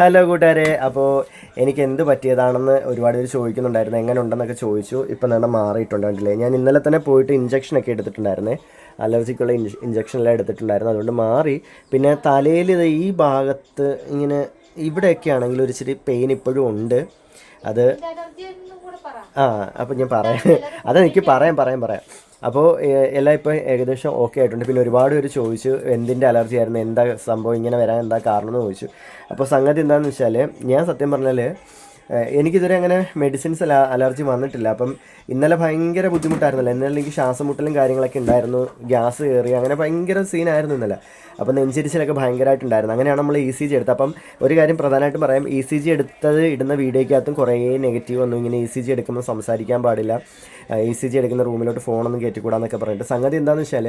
Hello കൂട്ടുകാരെ, അപ്പോൾ എനിക്ക് എന്ത് പറ്റിയതാണെന്ന് ഒരുപാട് പേര് ചോദിക്കുന്നുണ്ടായിരുന്നു. എങ്ങനെ ഉണ്ടെന്നൊക്കെ ചോദിച്ചു. ഇപ്പം നല്ല മാറിയിട്ടുണ്ടല്ലേ. ഞാൻ ഇന്നലെ തന്നെ പോയിട്ട് ഇഞ്ചക്ഷനൊക്കെ എടുത്തിട്ടുണ്ടായിരുന്നേ. അലർജിക്കുള്ള ഇഞ്ചക്ഷനെല്ലാം എടുത്തിട്ടുണ്ടായിരുന്നു. അതുകൊണ്ട് മാറി. പിന്നെ തലയിൽ ഈ ഭാഗത്ത് ഇങ്ങനെ ഇവിടെയൊക്കെ ആണെങ്കിൽ ഒരു ഇച്ചിരി പെയിൻ ഇപ്പോഴും ഉണ്ട്. അത് അപ്പോൾ ഞാൻ പറയാം. അതെനിക്ക് പറയാം. അപ്പോൾ എല്ലാം ഇപ്പോൾ ഏകദേശം ഓക്കെ ആയിട്ടുണ്ട്. പിന്നെ ഒരുപാട് പേര് ചോദിച്ചു എന്തിൻ്റെ അലർജി ആയിരുന്നു, എന്താ സംഭവം, ഇങ്ങനെ വരാൻ എന്താ കാരണം എന്ന് ചോദിച്ചു. അപ്പോൾ സംഗതി എന്താണെന്ന് വെച്ചാൽ, ഞാൻ സത്യം പറഞ്ഞാൽ എനിക്കിതുവരെ അങ്ങനെ മെഡിസിൻസ് അലർജി വന്നിട്ടില്ല. അപ്പം ഇന്നലെ ഭയങ്കര ബുദ്ധിമുട്ടായിരുന്നല്ലോ. ഇന്നലെ എനിക്ക് ശ്വാസം മുട്ടലും കാര്യങ്ങളൊക്കെ ഉണ്ടായിരുന്നു, ഗ്യാസ് കയറി, അങ്ങനെ ഭയങ്കര സീനായിരുന്നു ഇന്നലെ. അപ്പം നെഞ്ചിരിച്ചിലൊക്കെ ഭയങ്കരമായിട്ടുണ്ടായിരുന്നു. അങ്ങനെയാണ് നമ്മൾ ECG എടുത്തത്. അപ്പം ഒരു കാര്യം പ്രധാനമായിട്ടും പറയാം, ECG ഇടുന്ന വീഡിയോയ്ക്കകത്തും കുറേ നെഗറ്റീവ് വന്നു. ഇങ്ങനെ ECG എടുക്കുമ്പോൾ സംസാരിക്കാൻ പാടില്ല, ECG എടുക്കുന്ന റൂമിലോട്ട് ഫോണൊന്നും കയറ്റിക്കൂടാന്നൊക്കെ പറഞ്ഞിട്ട്. സംഗതി എന്താണെന്ന് വെച്ചാൽ,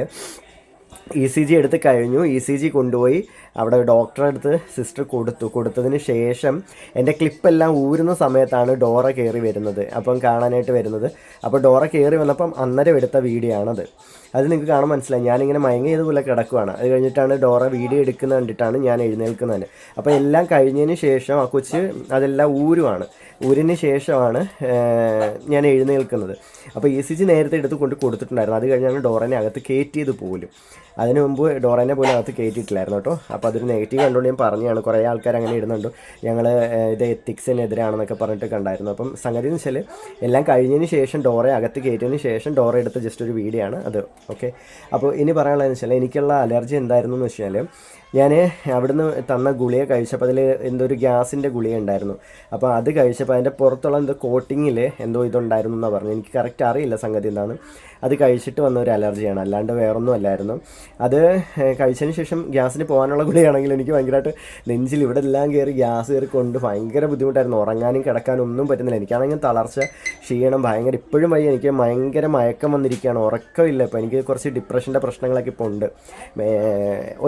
ECG എടുത്ത് കഴിഞ്ഞു. ECG കൊണ്ടുപോയി അവിടെ ഡോക്ടറെ അടുത്ത് സിസ്റ്റർ കൊടുത്തതിന് ശേഷം എൻ്റെ ക്ലിപ്പെല്ലാം ഊരുന്ന സമയത്താണ് ഡോറ കയറി വരുന്നത്, അപ്പം കാണാനായിട്ട് വരുന്നത്. അപ്പോൾ ഡോറ കയറി വന്നപ്പം അന്നേരം എടുത്ത വീഡിയോ ആണത്. അത് നിങ്ങൾക്ക് കാണാൻ മനസ്സിലായി. ഞാനിങ്ങനെ മയങ്ങിയതുപോലെ കിടക്കുവാണ്. അത് കഴിഞ്ഞിട്ടാണ് ഡോറ വീഡിയോ എടുക്കുന്നത് കണ്ടിട്ടാണ് ഞാൻ എഴുന്നേൽക്കുന്നത്. അപ്പോൾ എല്ലാം കഴിഞ്ഞതിന് ശേഷം ആ കൊച്ച് അതെല്ലാം ഊരിന് ശേഷമാണ് ഞാൻ എഴുന്നേൽക്കുന്നത്. അപ്പോൾ ECG നേരത്തെ എടുത്ത് കൊടുത്തിട്ടുണ്ടായിരുന്നു. അത് കഴിഞ്ഞാണ് ഡോറനെ അകത്ത് കയറ്റിയത് പോലും. അതിന് മുമ്പ് ഡോറനെ പോലും അകത്ത് കയറ്റിയിട്ടില്ലായിരുന്നു കേട്ടോ. അപ്പോൾ അതൊരു നെഗറ്റീവ് കണ്ടുകൊണ്ട് ഞാൻ പറഞ്ഞതാണ്. കുറേ ആൾക്കാർ അങ്ങനെ ഇടുന്നുണ്ട്, ഞങ്ങൾ ഇത് എത്തിക്സിനെതിരാണെന്നൊക്കെ പറഞ്ഞിട്ട് കണ്ടായിരുന്നു. അപ്പം സംഗതി എന്ന് വെച്ചാൽ, എല്ലാം കഴിഞ്ഞതിന് ശേഷം ഡോറെ അകത്ത് കയറ്റിയതിന് ശേഷം ഡോറ എടുത്ത ജസ്റ്റ് ഒരു വീഡിയോ ആണ് അത്. ഓക്കെ, അപ്പോൾ ഇനി പറയാനുള്ളതെന്ന് വെച്ചാൽ, എനിക്കുള്ള അലർജി എന്തായിരുന്നു എന്ന് വെച്ചാൽ, ഞാൻ അവിടുന്ന് തന്ന ഗുളിക കഴിച്ചപ്പോൾ അതിൽ എന്തോ ഒരു ഗ്യാസിൻ്റെ ഗുളിക ഉണ്ടായിരുന്നു. അപ്പോൾ അത് കഴിച്ചപ്പോൾ അതിൻ്റെ പുറത്തുള്ള എന്തോ കോട്ടിങ്ങിൽ എന്തോ ഇതുണ്ടായിരുന്നു എന്നാണ് പറഞ്ഞത്. എനിക്ക് കറക്റ്റ് അറിയില്ല സംഗതി എന്താണ്. അത് കഴിച്ചിട്ട് വന്ന ഒരു അലർജിയാണ്, അല്ലാണ്ട് വേറൊന്നും അല്ലായിരുന്നു. അത് കഴിച്ചതിന് ശേഷം ഗ്യാസിന് പോകാനുള്ള ഗുളികയാണെങ്കിൽ എനിക്ക് ഭയങ്കരമായിട്ട് നെഞ്ചിൽ ഇവിടെ എല്ലാം കയറി ഗ്യാസ് കയറി കൊണ്ട് ഭയങ്കര ബുദ്ധിമുട്ടായിരുന്നു. ഉറങ്ങാനും കിടക്കാനും ഒന്നും പറ്റുന്നില്ല. എനിക്കാണെങ്കിൽ തളർച്ച, ക്ഷീണം ഭയങ്കര, ഇപ്പോഴും വയ്യ. എനിക്ക് ഭയങ്കര മയക്കം വന്നിരിക്കുകയാണ്, ഉറക്കമില്ല. ഇപ്പോൾ എനിക്ക് കുറച്ച് ഡിപ്രഷൻ്റെ പ്രശ്നങ്ങളൊക്കെ ഇപ്പോൾ ഉണ്ട്.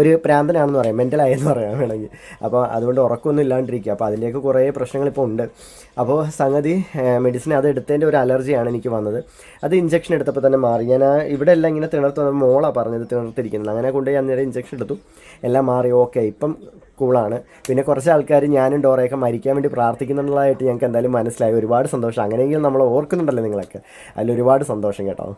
ഒരു പ്രാന്തനാണെന്ന് പറയാം, മെൻ്റലായെന്ന് പറയാം വേണമെങ്കിൽ. അപ്പോൾ അതുകൊണ്ട് ഉറക്കമൊന്നും ഇല്ലാണ്ടിരിക്കുക. അപ്പോൾ അതിൻ്റെയൊക്കെ കുറേ പ്രശ്നങ്ങളിപ്പോൾ ഉണ്ട്. അപ്പോൾ സംഗതി മെഡിസിൻ അത് എടുത്തതിൻ്റെ ഒരു അലർജിയാണ് എനിക്ക് വന്നത്. അത് ഇഞ്ചക്ഷൻ എടുത്തപ്പോൾ തന്നെ മാറി. ഞാൻ ഇവിടെ എല്ലാം ഇങ്ങനെ തിണർത്ത് വന്നപ്പോൾ മോളാണ് പറഞ്ഞത് തിണർത്തിരിക്കുന്നത്. അങ്ങനെ കൊണ്ട് ഞാൻ നേരെ ഇഞ്ചക്ഷൻ എടുത്തു, എല്ലാം മാറി. ഓക്കെ, ഇപ്പം കൂളാണ്. പിന്നെ കുറച്ച് ആൾക്കാർ ഞാനും ഡോറയൊക്കെ മരിക്കാൻ വേണ്ടി പ്രാർത്ഥിക്കുന്നുള്ളതായിട്ട് ഞങ്ങൾക്ക് എന്തായാലും മനസ്സിലായി. ഒരുപാട് സന്തോഷം. അങ്ങനെയെങ്കിലും നമ്മൾ ഓർക്കുന്നുണ്ടല്ലോ നിങ്ങളൊക്കെ, അതിലൊരുപാട് സന്തോഷം കേട്ടോ.